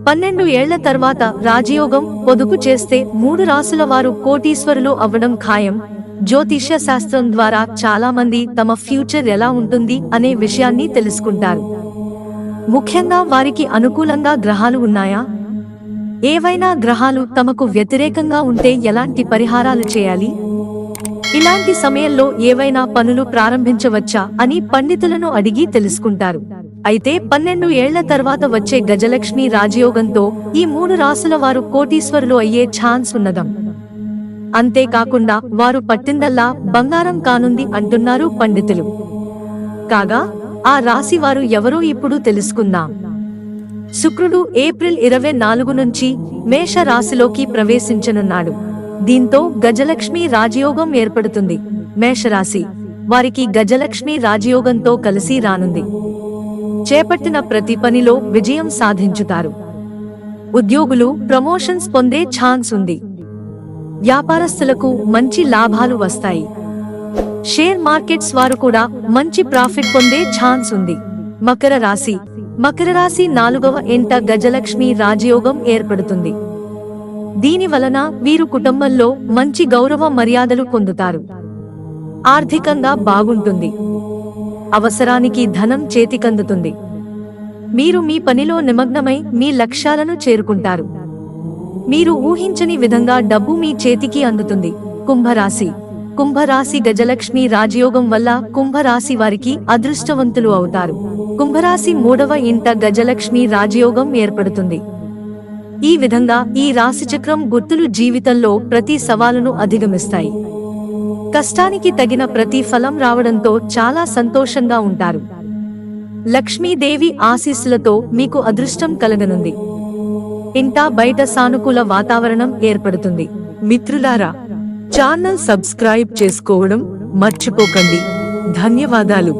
12 ఏళ్ల తర్వాత రాజయోగం. పొదుపు చేస్తే 3 రాసుల వారు కోటీశ్వరులు అవ్వడం ఖాయం. జ్యోతిష్య శాస్త్రం ద్వారా చాలా మంది తమ ఫ్యూచర్ ఎలా ఉంటుంది అనే విషయాన్ని తెలుసుకుంటారు. ముఖ్యంగా వారికి అనుకూలంగా గ్రహాలు ఉన్నాయా, ఏవైనా గ్రహాలు తమకు వ్యతిరేకంగా ఉంటే ఎలాంటి పరిహారాలు చేయాలి, ఇలాంటి సమయంలో ఏవైనా పనులు ప్రారంభించవచ్చా అని పండితులను అడిగి తెలుసుకుంటారు. అయితే 12 ఏళ్ల తర్వాత వచ్చే గజలక్ష్మి రాజయోగంతో ఈ 3 రాసుల వారు కోటీశ్వరులు అయ్యే ఛాన్స్ ఉన్నదం. అంతేకాకుండా వారు పట్టిందల్లా బంగారం కానుంది అంటున్నారు పండితులు. కాగా ఆ రాశి వారు ఎవరో ఇప్పుడు తెలుసుకుందాం. శుక్రుడు ఏప్రిల్ 24 నుంచి మేష రాశిలోకి ప్రవేశించనున్నాడు. దీంతో గజలక్ష్మి రాజయోగం ఏర్పడుతుంది. మేషరాశి వారికి గజలక్ష్మి రాజయోగంతో కలిసి రానుంది. చేపట్టిన ప్రతి పనిలో విజయం సాధించుతారు. ఉద్యోగులు ప్రమోషన్స్ పొందే ఛాన్స్ ఉంది. వ్యాపారస్తులకు మంచి లాభాలు వస్తాయి. షేర్ మార్కెట్స్ వారు కూడా మంచి ప్రాఫిట్ పొందే ఛాన్స్ ఉంది. మకర రాశి 4వ ఇంట గజలక్ష్మి రాజయోగం ఏర్పడుతుంది. దీని వలన వీరు కుటుంబంలో మంచి గౌరవ మర్యాదలు పొందుతారు. ఆర్థికంగా బాగుంటుంది. అవసరానికి ధనం చేతికందుతుంది. మీరు మీ పనిలో నిమగ్నమై మీ లక్ష్యాలను చేరుకుంటారు. మీరు ఊహించని విధంగా డబ్బు మీ చేతికి అందుతుంది. కుంభరాశి గజలక్ష్మి రాజయోగం వల్ల కుంభరాశి వారికి అదృష్టవంతులు అవుతారు. కుంభరాశి 3వ ఇంట గజలక్ష్మి రాజయోగం ఏర్పడుతుంది. ఈ విధంగా ఈ రాశిచక్రం గుర్తులు జీవితంలో ప్రతి సవాలును అధిగమిస్తాయి. కష్టానికి తగిన ప్రతి ఫలం రావడంతో చాలా సంతోషంగా ఉంటారు. లక్ష్మీదేవి ఆశీస్సులతో మీకు అదృష్టం కలగనుంది. ఇంటా బయట సానుకూల వాతావరణం ఏర్పడుతుంది. మిత్రులారా, ఛానల్ సబ్స్క్రైబ్ చేసుకోవడం మర్చిపోకండి. ధన్యవాదాలు.